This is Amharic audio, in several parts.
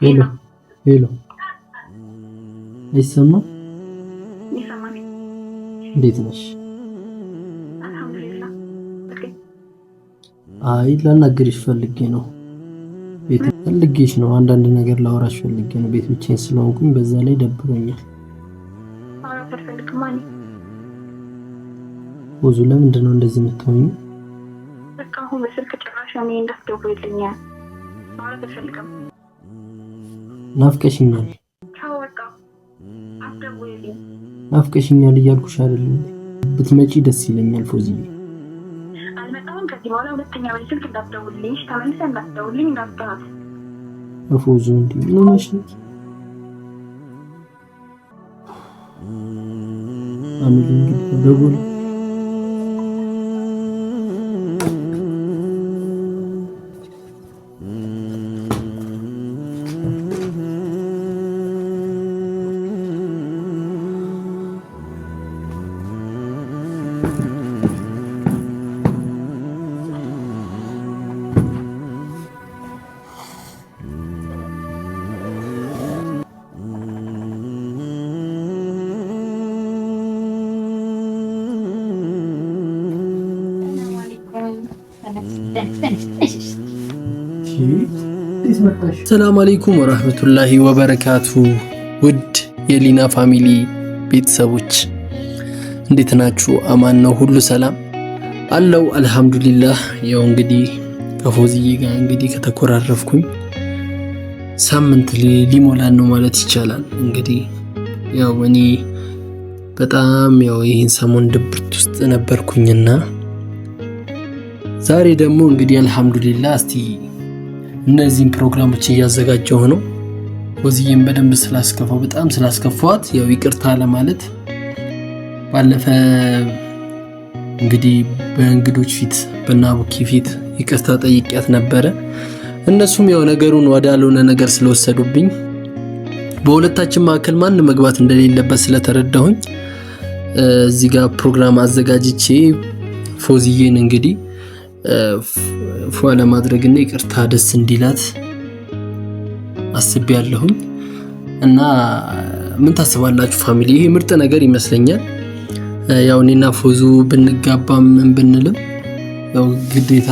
ሄሎ ሄሎ፣ አይሰማም? ይሰማል። እንዴት ነሽ? አልሐምዱሊላህ። አይ ላናግርሽ ፈልጌ ነው። ቤት ፈልጌሽ ነው። አንዳንድ ነገር ላወራሽ ፈልጌ ነው። ቤት ብቻዬን ስለሆንኩኝ በዛ ላይ ደብሮኛል። ማውራት አልፈልግም ማለት ብዙ ለምንድን ነው እንደዚህ የምትሆኚው? በቃ አሁን በስልክ ጭራሽ እኔ እንዳትደውልልኝ ማውራት አልፈልግም። ናፍቀሽኛል። ቻው በቃ አትደውልልኝ። ናፍቀሽኛል እያልኩሽ አይደለም? ብትመጪ ደስ ይለኛል ፎዚዬ። አልመጣም። ከዚህ በኋላ ሁለተኛ በስልክ እንዳትደውልልኝ፣ ተመልሰህ እንዳትደውልልኝ እንዳትጠራት። ፎዙ እንዴ ምን ሆነሽ ነው? አሚል እንግዲህ ደውል ሰላም አለይኩም ወራህመቱላሂ ወበረካቱ። ውድ የሊና ፋሚሊ ቤተሰቦች እንዴት ናችሁ? አማን ነው? ሁሉ ሰላም አለው? አልহামዱሊላህ። ያው እንግዲህ ከፎዚዬ ጋር እንግዲህ ከተኮራረፍኩኝ ሳምንት ሊሞላን ነው ማለት ይቻላል። እንግዲህ ያው እኔ በጣም ያው ይሄን ሰሞን ድብርት ውስጥ ነበርኩኝና ዛሬ ደግሞ እንግዲህ አልহামዱሊላህ እስቲ እነዚህን ፕሮግራሞች እያዘጋጀሁ ነው። ፎዚዬን በደንብ ስላስከፋው በጣም ስላስከፋዋት ያው ይቅርታ ለማለት ባለፈ እንግዲህ በእንግዶች ፊት በናቡኪ ፊት ይቅርታ ጠይቂያት ነበረ። እነሱም ያው ነገሩን ወዳልሆነ ነገር ስለወሰዱብኝ በሁለታችን መካከል ማን መግባት እንደሌለበት ስለተረዳሁኝ እዚህ ጋር ፕሮግራም አዘጋጅቼ ፎዚዬን እንግዲህ ፏላ ማድረግና ይቅርታ ደስ እንዲላት አስቤያለሁኝ። እና ምን ታስባላችሁ ፋሚሊ? ይሄ ምርጥ ነገር ይመስለኛል። ያው እኔና ፎዙ ብንጋባም ምን ብንልም ያው ግዴታ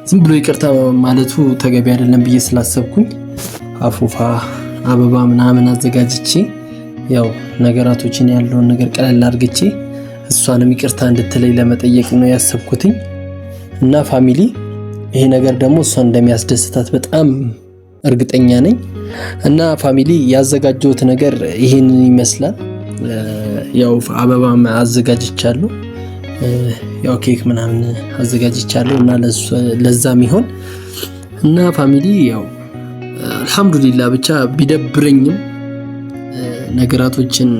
ዝም ብሎ ይቅርታ ማለቱ ተገቢ አይደለም ብዬ ስላሰብኩኝ አፉፋ አበባ ምናምን አዘጋጅቼ ያው ነገራቶችን ያለውን ነገር ቀለል አድርግቼ እሷንም ይቅርታ እንድትለይ ለመጠየቅ ነው ያሰብኩትኝ። እና ፋሚሊ ይሄ ነገር ደግሞ እሷ እንደሚያስደስታት በጣም እርግጠኛ ነኝ። እና ፋሚሊ ያዘጋጀሁት ነገር ይሄንን ይመስላል። ያው አበባም አዘጋጅቻለሁ፣ ያው ኬክ ምናምን አዘጋጅቻለሁ እና ለዛም ይሆን እና ፋሚሊ ያው አልহামዱሊላህ ብቻ ቢደብረኝም ነገራቶችን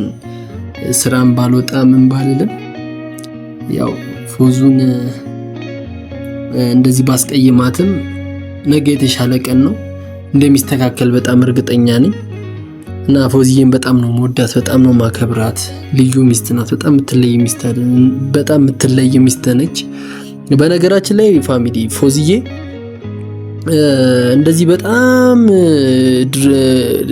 ስራን ባልወጣ ምን ባልልም ያው ፎዙን እንደዚህ ባስቀይማትም ነገ የተሻለ ቀን ነው እንደሚስተካከል በጣም እርግጠኛ ነኝ። እና ፎዚዬን በጣም ነው መወዳት፣ በጣም ነው ማከብራት። ልዩ ሚስት ናት። በጣም የምትለይ ሚስት ነች። በነገራችን ላይ ፋሚሊ ፎዚዬ እንደዚህ በጣም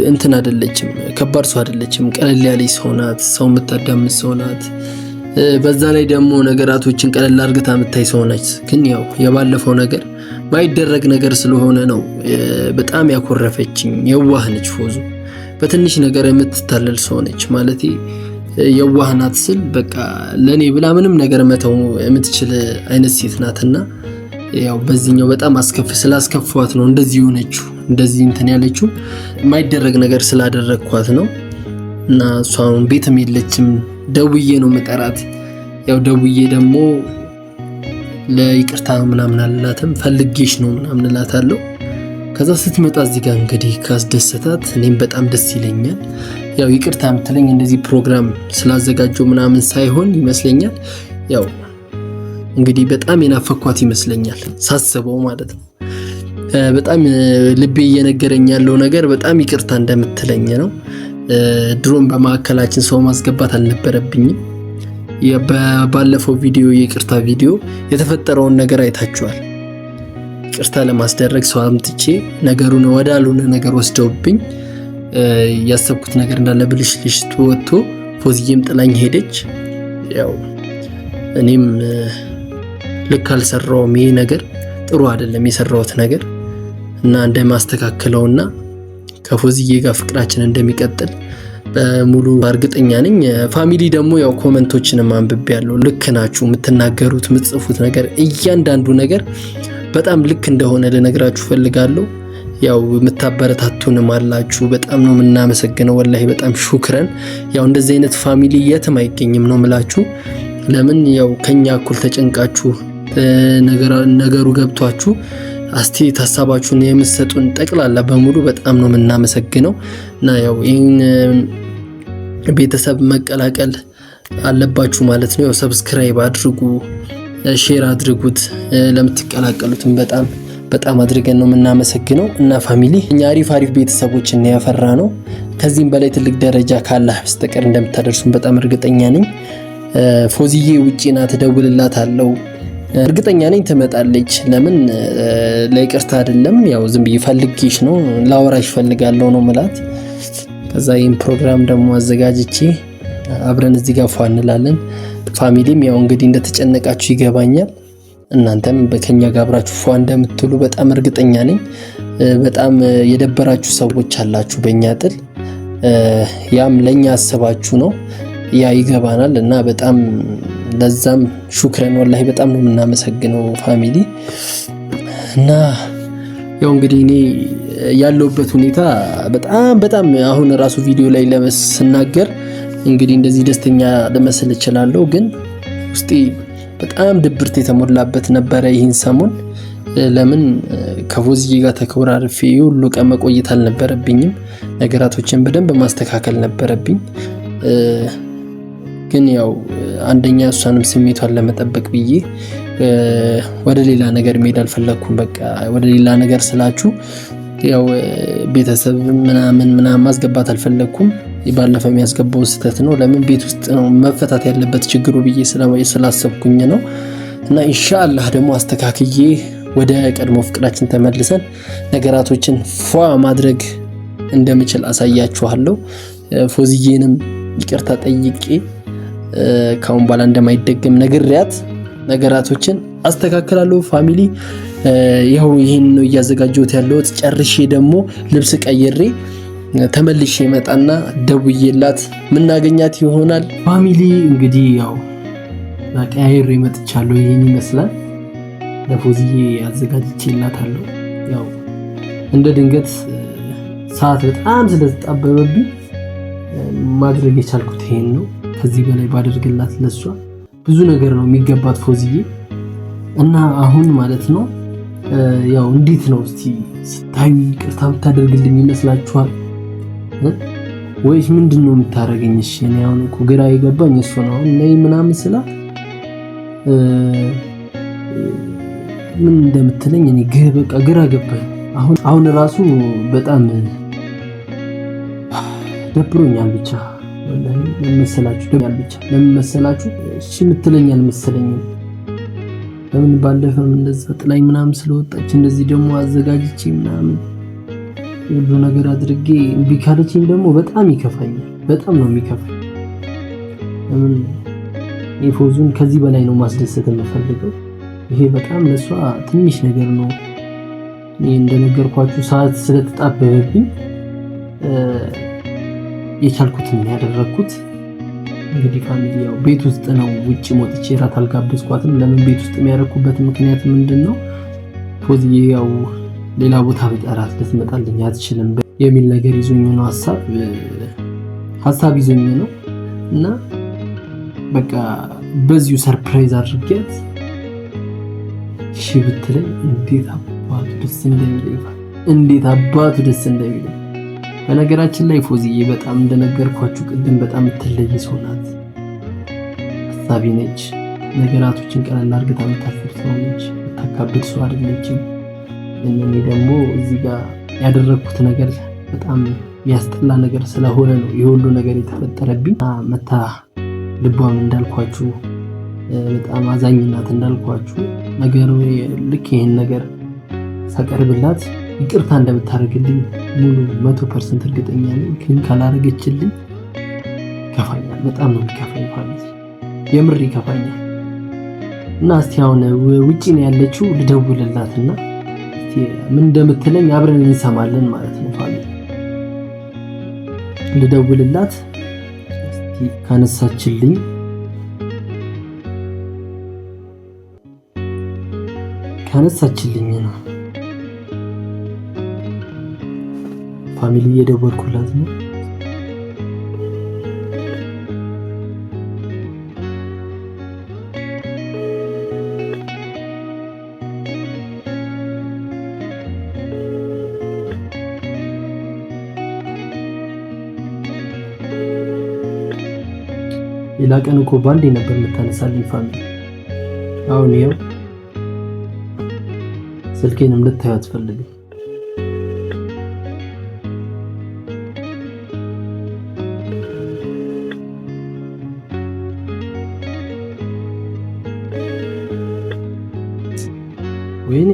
እንትን አይደለችም፣ ከባድ ሰው አይደለችም። ቀለል ያለች ሰው ናት። ሰው የምታዳምጥ ሰው ናት። በዛ ላይ ደግሞ ነገራቶችን ቀለል አድርገታ የምታይ ሰው ነች። ግን ያው የባለፈው ነገር ማይደረግ ነገር ስለሆነ ነው በጣም ያኮረፈችኝ። የዋህ ነች ፎዙ። በትንሽ ነገር የምትታለል ሰው ነች። ማለቴ የዋህ ናት ስል በቃ ለኔ ብላ ምንም ነገር መተው የምትችል አይነት ሴት ናትና ያው በዚህኛው በጣም ስላስከፋት ነው እንደዚህ ሆነችው። እንደዚህ እንትን ያለችው ማይደረግ ነገር ስላደረግኳት ነው። እና እሷን ቤትም የለችም። ደውዬ ነው መጠራት። ያው ደውዬ ደግሞ ለይቅርታ ምናምን አላላትም፣ ፈልጌሽ ነው ምናምን እላታለሁ። ከዛ ስትመጣ እዚህ ጋር እንግዲህ ካስደሰታት እኔም በጣም ደስ ይለኛል። ያው ይቅርታ የምትለኝ እንደዚህ ፕሮግራም ስላዘጋጀው ምናምን ሳይሆን ይመስለኛል ያው እንግዲህ በጣም የናፈኳት ይመስለኛል ሳስበው ማለት ነው። በጣም ልቤ እየነገረኝ ያለው ነገር በጣም ይቅርታ እንደምትለኝ ነው። ድሮም በማከላችን ሰው ማስገባት አልነበረብኝም። ባለፈው ቪዲዮ የቅርታ ቪዲዮ የተፈጠረውን ነገር አይታችኋል። ይቅርታ ለማስደረግ ሰው አምጥቼ ነገሩን ወዳልሆነ ነገር ወስደውብኝ ያሰብኩት ነገር እንዳለ ብልሽልሽ ወጥቶ ፎዚዬም ጥላኝ ሄደች። ያው እኔም ልክ አልሰራውም። ይሄ ነገር ጥሩ አይደለም የሰራሁት ነገር እና እንደማስተካከለውና ከፎዚዬ ጋር ፍቅራችን እንደሚቀጥል በሙሉ እርግጠኛ ነኝ። ፋሚሊ ደግሞ ያው ኮሜንቶችንም አንብቤያለሁ። ልክ ናችሁ፣ የምትናገሩት የምትጽፉት ነገር እያንዳንዱ ነገር በጣም ልክ እንደሆነ ልነግራችሁ ፈልጋለሁ። ያው የምታበረታቱንም አላችሁ፣ በጣም ነው የምናመሰግነው። ወላሂ በጣም ሹክረን። ያው እንደዚህ አይነት ፋሚሊ የትም አይገኝም ነው የምላችሁ። ለምን ያው ከኛ እኩል ተጨንቃችሁ ነገሩ ገብቷችሁ አስተያየት ሀሳባችሁን የምትሰጡን ጠቅላላ በሙሉ በጣም ነው የምናመሰግነው እና ያው ይህን ቤተሰብ መቀላቀል አለባችሁ ማለት ነው። ያው ሰብስክራይብ አድርጉ፣ ሼር አድርጉት። ለምትቀላቀሉትም በጣም አድርገን ነው የምናመሰግነው እና ፋሚሊ እኛ አሪፍ ቤተሰቦችን ያፈራ ነው። ከዚህም በላይ ትልቅ ደረጃ ካላህ በስተቀር እንደምታደርሱን በጣም እርግጠኛ ነኝ። ፎዚዬ ውጪ ናት፣ እደውልላታለሁ። እርግጠኛ ነኝ ትመጣለች። ለምን ለይቅርታ አይደለም፣ ያው ዝም ብዬ ፈልጌሽ ነው፣ ላወራሽ ፈልጋለሁ ነው ማለት። ከዛ ይሄን ፕሮግራም ደግሞ አዘጋጅቼ አብረን እዚህ ጋር ፏ እንላለን። ፋሚሊም ያው እንግዲህ እንደተጨነቃችሁ ይገባኛል። እናንተም በከኛ ጋር አብራችሁ ፏ እንደምትሉ በጣም እርግጠኛ ነኝ። በጣም የደበራችሁ ሰዎች አላችሁ በእኛ ጥል፣ ያም ለኛ አስባችሁ ነው። ያ ይገባናል እና በጣም ለዛም ሹክረን ወላሂ በጣም ነው የምናመሰግነው ፋሚሊ። እና ያው እንግዲህ እኔ ያለውበት ሁኔታ በጣም አሁን ራሱ ቪዲዮ ላይ ለመስናገር እንግዲህ እንደዚህ ደስተኛ ልመስል እችላለሁ፣ ግን ውስጤ በጣም ድብርት የተሞላበት ነበረ ይህን ሰሞን። ለምን ከፎዚዬ ጋር ተኮራርፌ ሁሉ ቀን መቆየት አልነበረብኝም። ነገራቶችን በደንብ ማስተካከል ነበረብኝ። ግን ያው አንደኛ እሷንም ስሜቷን ለመጠበቅ ብዬ ወደ ሌላ ነገር መሄድ አልፈለኩም። በቃ ወደ ሌላ ነገር ስላችሁ ያው ቤተሰብ ምናምን ማስገባት አልፈለኩም። ባለፈው የሚያስገባው ስህተት ነው። ለምን ቤት ውስጥ ነው መፈታት ያለበት ችግሩ ብዬ ስላሰብኩኝ ነው። እና ኢንሻአላህ ደግሞ አስተካክዬ ወደ ቀድሞ ፍቅራችን ተመልሰን ነገራቶችን ፏ ማድረግ እንደምችል አሳያችኋለሁ። ፎዚዬንም ይቅርታ ጠይቄ ካሁን በኋላ እንደማይደገም ነግሬያት ነገራቶችን አስተካክላለሁ። ፋሚሊ ይሄው ይሄን ነው እያዘጋጀሁት ያለሁት። ጨርሼ ደግሞ ልብስ ቀይሬ ተመልሼ መጣና ደውዬላት ምናገኛት ይሆናል። ፋሚሊ እንግዲህ ያው ቀያይሬ መጥቻለሁ። ይሄን ይመስላል። ለፎዚዬ አዘጋጅቼላታለሁ። ያው እንደ ድንገት ሰዓት በጣም ስለተጣበበብኝ ማድረግ የቻልኩት ይሄን ነው። ከዚህ በላይ ባደርግላት ለሷ ብዙ ነገር ነው የሚገባት ፎዚዬ። እና አሁን ማለት ነው ያው እንዴት ነው እስቲ ስታዩ ይቅርታ የምታደርግልኝ ይመስላችኋል ወይስ ምንድነው የምታረገኝ? እሺ እኔ አሁን እኮ ግራ የገባኝ እሱ ነው። ነይ ምናምን ስላት ምን እንደምትለኝ እኔ በቃ ግራ ገባኝ። አሁን ራሱ በጣም ደብሮኛል። ብቻ ለምን መሰላችሁ እሺ የምትለኝ አልመሰለኝም። ለምን ባለፈም እንደዛ ጥላኝ ምናምን ስለወጣች እንደዚህ ደግሞ አዘጋጅቼ ምናምን ሁሉ ነገር አድርጌ እምቢ ካለችኝ ደግሞ በጣም ይከፋኛል። በጣም ነው የሚከፋኝ። ለምን የፎዙን ከዚህ በላይ ነው ማስደሰት የምፈልገው። ይሄ በጣም ለሷ ትንሽ ነገር ነው። እኔ እንደነገርኳችሁ ሰዓት ስለተጣበበብኝ የቻልኩትን ያደረኩት። እንግዲህ ፋሚሊ ያው ቤት ውስጥ ነው፣ ውጪ ሞጥቼ ራት አልጋበዝኳትም። ለምን ቤት ውስጥ የሚያረኩበት ምክንያት ምንድነው? ፎዚዬ ያው ሌላ ቦታ በጠራት ልትመጣልኝ አትችልም የሚል ነገር ይዞኝ ነው፣ ሐሳብ ይዞኝ ነው። እና በቃ በዚሁ ሰርፕራይዝ አድርጌያት እሺ ብትለኝ እንዴት አባቱ ደስ እንደሚለኝ በነገራችን ላይ ፎዚዬ በጣም እንደነገርኳችሁ ቅድም በጣም የምትለይ ሰው ናት። ሐሳቢ ነች። ነገራቶችን ቀለል አድርጋ የምታስብ ሰው ነች። የምታካብድ ሰው አይደለችም። እኔ ደግሞ እዚህ ጋር ያደረኩት ነገር በጣም የሚያስጠላ ነገር ስለሆነ ነው ይሄ ሁሉ ነገር የተፈጠረብኝ። መታ ልቧም እንዳልኳችሁ በጣም አዛኝ ናት። እንዳልኳችሁ ነገሩ ልክ ይሄን ነገር ሳቀርብላት ይቅርታ እንደምታደርግልኝ ሙሉ 100% እርግጠኛ ነኝ። ግን ካላረገችልኝ ይከፋኛል፣ በጣም ነው የሚከፋኝ ፋሚሊ፣ የምር ይከፋኛል። እና እስቲ አሁን ውጪ ነው ያለችው፣ ልደውልላትና እስቲ ምን እንደምትለኝ አብረን እንሰማለን ማለት ነው ፋሚሊ። ልደውልላት እስቲ ካነሳችልኝ ነው ፋሚሊ፣ እየደወልኩላት ነው። ሌላ ቀን እኮ ባንዴ ነበር የምታነሳልኝ ፋሚሊ። አሁን ይኸው ስልኬንም ልታዩ አትፈልግም። ወይኔ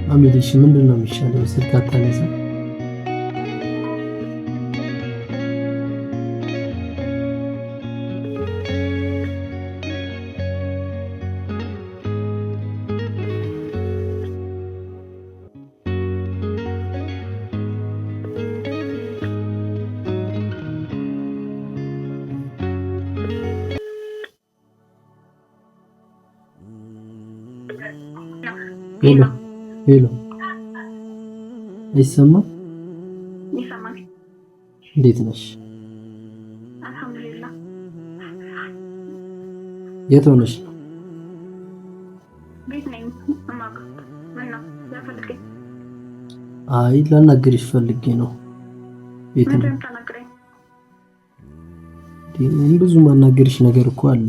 ፋሚሊ፣ እሺ ምንድን ነው የሚሻለው? ስልክ አታነሳ? ሄሎ ሄሎ፣ አይሰማም? ይሰማል። እንዴት ነሽ? አልሐምዱሊላህ። የት ሆነሽ ነው? ቤት ነኝ። ምነው ያፈልገኝ? አይ ላናግርሽ ፈልጌ ነው። ቤት ነው ተናግረኝ። ብዙ ማናገርሽ ነገር እኮ አለ።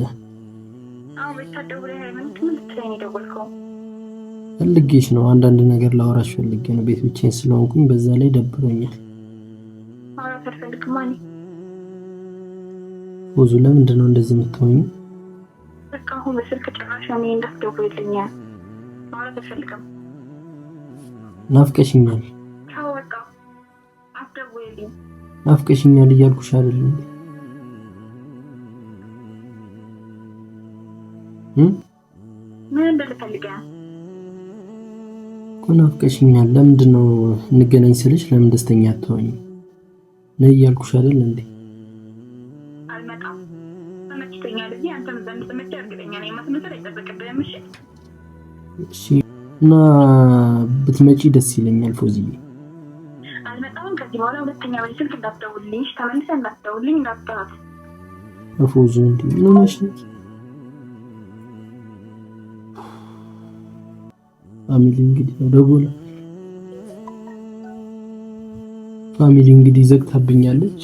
አዎ ቤት ታደውለኝ ምን ልትለኝ ደወልከው? ፈልጌሽ ነው። አንዳንድ ነገር ላወራሽ ፈልጌ ነው። ቤት ብቻዬን ስለሆንኩኝ በዛ ላይ ደብሮኛል። ማውራት አልፈልግም። ማን ብዙ ለምንድን ነው እንደዚህ የምትሆኚው? በቃ አሁን በስልክ ጭራሽ እኔ እንዳትደውልልኝ ማውራት አልፈልግም። ናፍቀሽኛል። ቻው በቃ አትደውልልኝ። ናፍቀሽኛል እያልኩሽ አይደል እንዴ? ምን እንደልፈልገህ እኮ ናፍቀሽኛል። ለምንድን ነው እንገናኝ ስልሽ ለምን ደስተኛ አትሆኚም? ነይ እያልኩሽ አይደል እንዴ? አልመጣም። ተመችቶኛል። እዚህ አንተም እንደምትመጪ እርግጠኛ ነኝ። ማስመሰል አይጠበቅብህም። እሺ እና ብትመጪ ደስ ይለኛል ፎዚዬ። አልመጣም። ከዚህ በኋላ ሁለተኛ በስልክ እንዳትደውልልኝ፣ ተመልሰህ እንዳትደውልልኝ እንዳትጠራት። ፎዚ እንዴ ምን ሆነሽ ነው? ፋሚሊ እንግዲህ ደውላ ፋሚሊ እንግዲህ ዘግታብኛለች።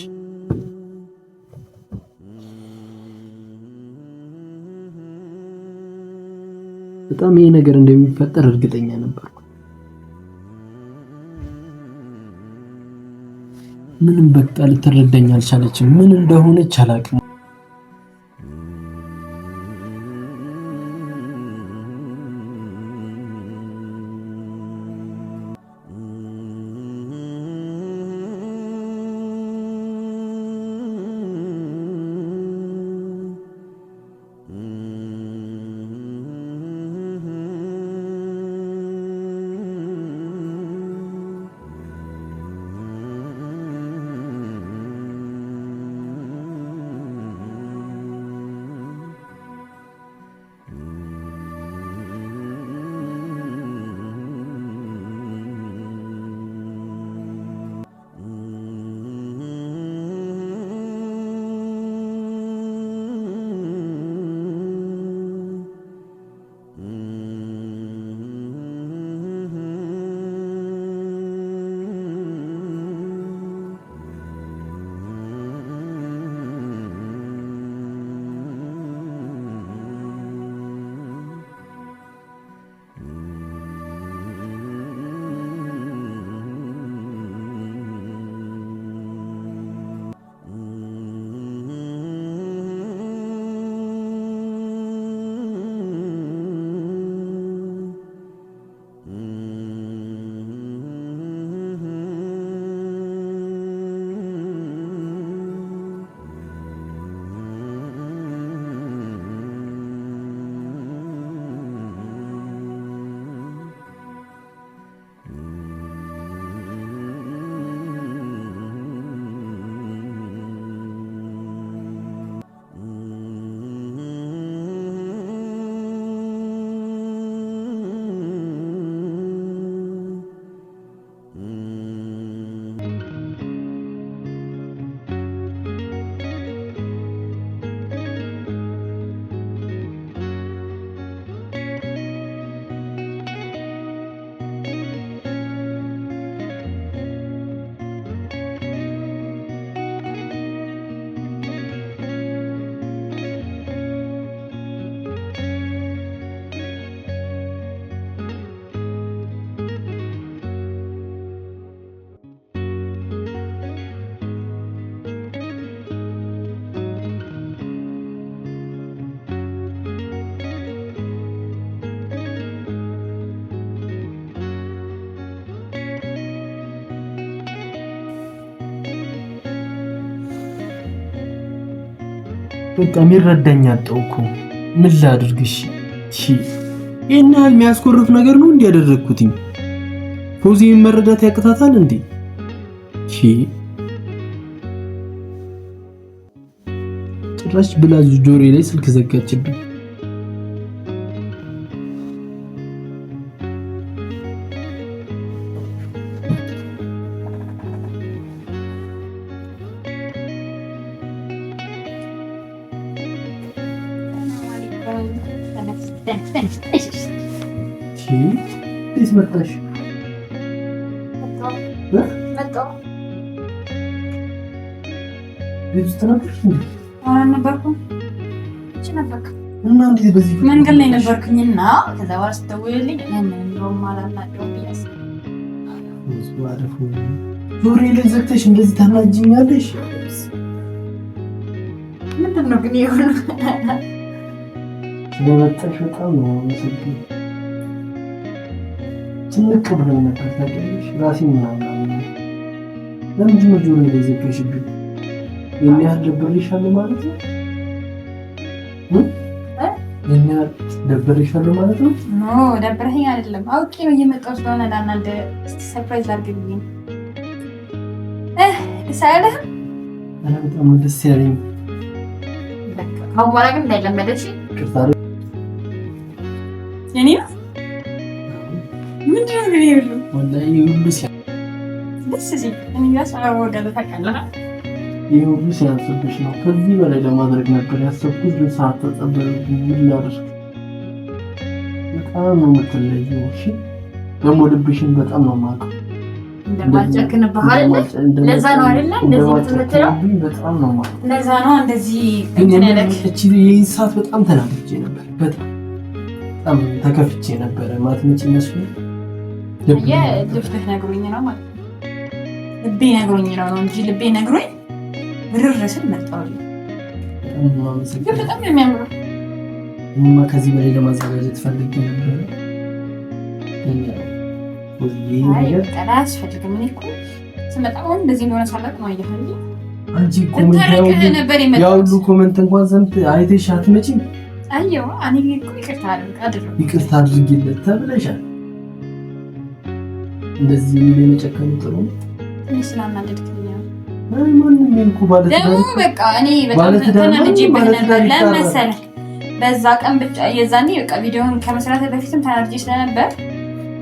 በጣም ይሄ ነገር እንደሚፈጠር እርግጠኛ ነበርኩ። ምንም በቃ ልትረዳኝ አልቻለችም። ምን እንደሆነች አላውቅም። በቃ የሚረዳኝ አጣሁ እኮ ምን ላድርግሽ? እሺ ይሄን ያህል የሚያስኮርፍ ነገር ነው እንዲያደረግኩትኝ ፎዚን መረዳት ያቅታታል እንዴ? እሺ ጭራሽ ብላ ጆሮዬ ላይ ስልክ ዘጋችብኝ። እንዴት መጣሽ? ቤት ውስጥ ነበርሽ እንዴ? አልነበርኩም። እና እንዴት በዚህ መንገድ ላይ ነበርኩኝና ከዛ በኋላ ስትደውልልኝ እንደውም አላናደውም ብያስ ጆሮዬ ላይ ዘግተሽ እንደዚህ ታናጅኛለሽ? ምንድን ነው ግን የሆነ ስለመጣሽ በጣም ነው የማመሰግነው። ትንቅ ብሎኝ ነበር ታውቂያለሽ። ራሴን ምናምን ለምንድን ነው ጆሮዬ ላይ ዘግተሽብኝ? ይሄን ያህል ደብሬሻለሁ ማለት ነው? ይሄን ያህል ደብሬሻለሁ ማለት ነው? ኖ ደብረኸኝ አይደለም፣ አውቄ ነው እየመጣሁ ስለሆነ ለአንዳንድ ሰርፕራይዝ አድርግልኝ። ደስ አይልህም? ኧረ በጣም ደስ ያለኝ። አሁን በኋላ ግን እንዳይለመደች የኔ ምንድን ነው ይሄ ወላሂ ሁሉ ደስ ሲል እኔ ጋር ወደ ታውቃለህ ይሄ ሁሉ ሲያንስብሽ ነው። ከዚህ በላይ ለማድረግ ነበር ያሰብኩት፣ ግን ሰዓት ተጠበረብኝ። ምን ላድርግ? በጣም ነው የምትለየው። እሺ ደግሞ ልብሽን በጣም ነው የማውቀው። እንደማልጨክን ባህል ለዛ ነው አይደለ? እንደዚህ የምትለው በጣም ነው የማውቀው። ለዛ ነው እንደዚህ እቺ ይሄን ሰዓት በጣም ተናድጄ ነበር። በጣም ተከፍቼ ነበር። ማትመጪ መስሎኝ ልብህ ነግሮኝ ነው ማለት ነው። ልቤ ነግሮኝ ነው እንጂ ልቤ ነግሮኝ ብርርስን መጣው። በጣም የሚያምረው እማ ከዚህ በላይ ለማዘጋጀት ፈልጌ ነበር። አያስፈልግም። እኔ እኮ ስመጣ እንደዚህ እንደሆነ ሳላቅ ነው አይደል? አንቺ ሁሉ ኮመንት እንኳን ሰምት አይተሽ አትመጪም? አየው እኔ እኮ ይቅርታ አድርጊለት ተብለሻል። እንደዚህ ለመጨከኑ ጥሩ ነው። ስላናደድክኝ ማንም ይንኩ ባለ ደግሞ በቃ እኔ በጣም ተናድጄ ነበር። ለመሰለህ በዛ ቀን ብቻ የዛኔ በቃ ቪዲዮውን ከመስራት በፊትም ተናድጄ ስለነበር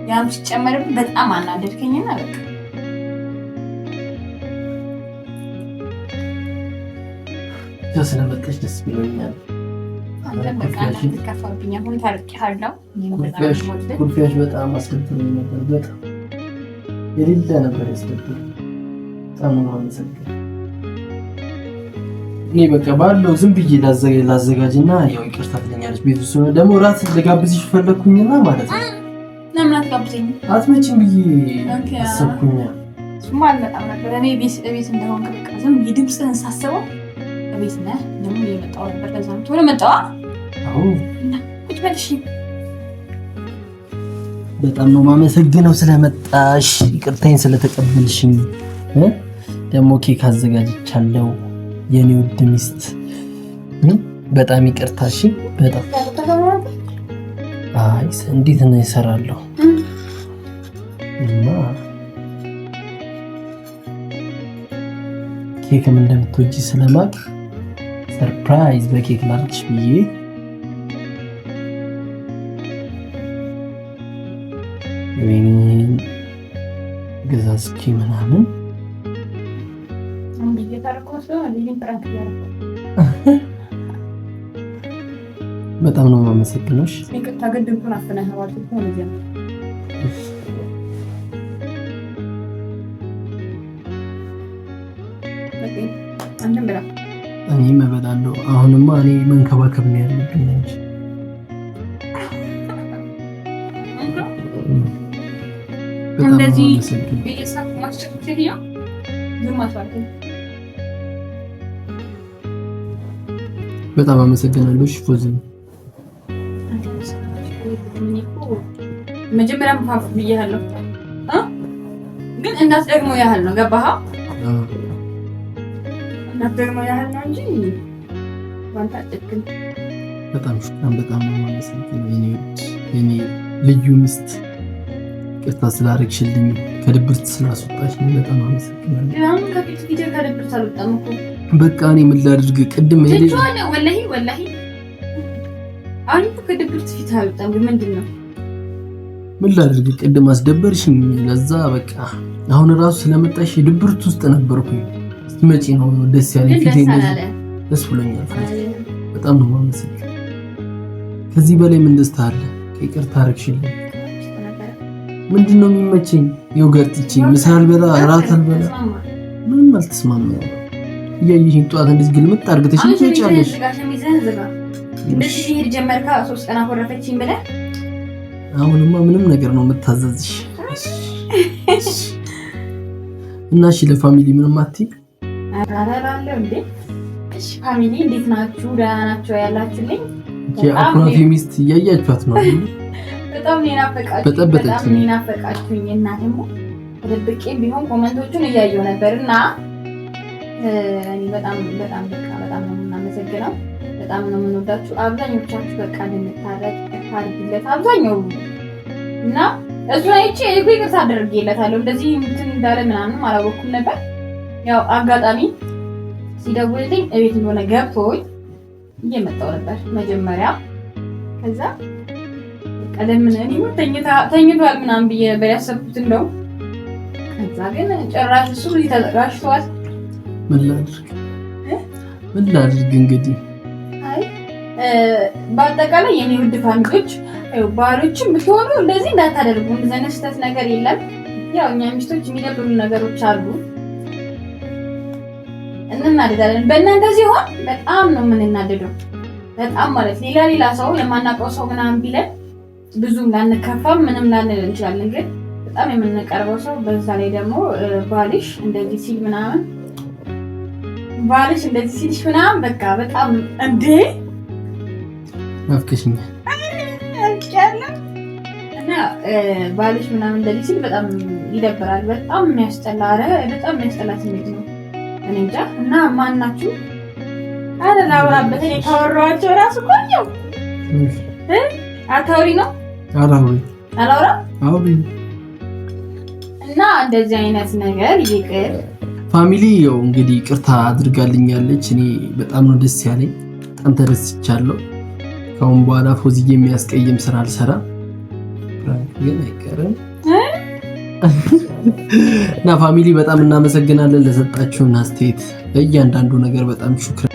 ያም ሲጨመርብኝ በጣም አናደድከኝና በቃ ስለመጣሽ ደስ ብሎኛል። ኩርፊያሽ በጣም አስደብሮኝ ነበር። በጣም የሌለ ነበር ያስደብሮኝ። በጣም ነው የማመሰግነው። እኔ በቃ ባለው ዝም ብዬ ላዘጋጅና ያው ይቅርታ ትለኛለች። ቤት ውስጥ ደግሞ እራት ልጋብዝሽ ፈለኩኝና ማለት ነው። ለምን አትጋብዘኝ? አትመጭም ብዬ አሰብኩኝ። እሱማ አልመጣም ነበር እኔ ቤት እንደሆንክ በቃ ዝም ብዬ ድምፅህን ሳስበው ቤት ነህ ደግሞ እየመጣሁ ነበር። ለዛ ነው ቶሎ መጣሁ። አዎ ቁጭ በል እሺ። በጣም ነው የማመሰግነው ስለመጣሽ፣ ይቅርታዬን ስለተቀበልሽኝ። ደግሞ ኬክ አዘጋጅቻለሁ የኔ ውድ ሚስት። በጣም ይቅርታ እሺ። በጣም አይ እንዴት ነው እሰራለሁ እና ኬክም እንደምትወጂ ስለማቅ ሰርፕራይዝ በኬክ ላድርግሽ ብዬ ገዛዝቼ ምናምን በጣም ነው የማመሰግነው። እኔም እበላለሁ። አሁንማ እኔ መንከባከብ ነው ያለብኝ እንጂ እንደዚህ በጣም አመሰግናለሁ። እሺ ፎዚ መጀመሪያም ፋፍ ብያለሁ ግን እናት ደግሞ ያህል ነው። ገባህ? እናት ደግሞ ያህል ነው እንጂ በጣም በጣም ነው የማመሰግነው የኔ ልዩ ሚስት ይቅርታ ስላደረግሽልኝ ከድብርት ስላስወጣሽኝ በጣም አመሰግናለሁ። አሁን ከፊት ቪዲዮ ከድብርት አልወጣም እኮ በቃ እኔ ምን ላድርግ ቅድም ወላሂ አሁን ከድብርት ፊት አልወጣም ግን ምንድነው ምን ላድርግ ቅድም አስደበርሽኝ ለዛ በቃ አሁን ራሱ ስለመጣሽ ድብርት ውስጥ ነበርኩኝ ስትመጪ ነው ደስ ያለኝ ፊቴ ደስ ብሎኛል በጣም ነው የማመሰግነው ከዚህ በላይ ምን ደስታ አለ ይቅርታ አደረግሽልኝ ምንድነው የሚመቸኝ የውገርጥቼ ምሳ አልበላ እራት አልበላ ምንም አልተስማማኝ እያየሽኝ ጠዋት እንደዚህ ግልምጥ አድርገሽ ትወጫለሽ እንደዚህ ይሄድ ጀመርካ 3 ቀን አኮረፈችኝ ብለህ አሁንማ ምንም ነገር ነው የምታዘዝሽ እና እሺ ለፋሚሊ ምንም አትይ አራራለሁ እንዴ እሺ ፋሚሊ እንዴት ናችሁ ደህና ናችሁ ያላችሁልኝ የአኩራፊ ሚስት እያያችኋት ነው በጣም ናፈቃችሁኝ እና ደግሞ ተደብቄም ቢሆን ኮሜንቶቹን እያየሁ ነበርና እኔ በጣም ነው የምናመሰግነው በጣም ነው የምንወዳችሁ አብዛኞቻችሁ በቃ እንደምታረቅ ታርግለት አብዛኛው እና እሱ አይቼ ይቅርታ አደርግለታለሁ እንደዚህ እንትን እንዳለ ምናምን አላወኩም ነበር ያው አጋጣሚ ሲደውልልኝ እቤት እንደሆነ ገብቶኝ እየመጣሁ ነበር መጀመሪያ ከዛ ቀደም ነው ተኝቷል ምናምን ብዬ ነበር ያሰብኩት እንደው ከዛ ግን ጭራሽ እሱ ተዘጋጅቷል ምን ላድርግ እንግዲህ በአጠቃላይ የኔ ውድ ፋሚሊዎች ባሎችም ብትሆኑ እንደዚህ እንዳታደርጉ እንደዚህ ስህተት ነገር የለም ያው እኛ ሚስቶች የሚደብሩ ነገሮች አሉ እናናደዳለን በእናንተ ሲሆን በጣም ነው የምንናደደው በጣም ማለት ሌላ ሰው የማናውቀው ሰው ምናምን ቢለን ብዙም ላንከፋም ምንም ላንል እንችላለን ግን በጣም የምንቀርበው ሰው በዛ ላይ ደግሞ ባልሽ እንደዚህ ሲል ምናምን ባልሽ እንደዚህ ሲልሽ ምናምን በቃ በጣም እንዴ ናፍቀሽኛል እና ባልሽ ምናምን እንደዚህ ሲል በጣም ይደብራል በጣም የሚያስጠላ በጣም የሚያስጠላ ስሜት ነው እኔ እንጃ እና ማናችሁ አላወራበት እኔ ካወራኋቸው ራሱ ቆየው አታውሪ ነው አላውራ እና እንደዚህ አይነት ነገር ይቅር ፋሚሊ ያው እንግዲህ ይቅርታ አድርጋልኛለች እኔ በጣም ነው ደስ ያለኝ በጣም ተደስቻለሁ ካሁን በኋላ ፎዚዬ የሚያስቀይም ስራ አልሰራም ግን አይቀርም እና ፋሚሊ በጣም እናመሰግናለን ለሰጣችሁን አስተያየት በእያንዳንዱ ነገር በጣም ሹክራን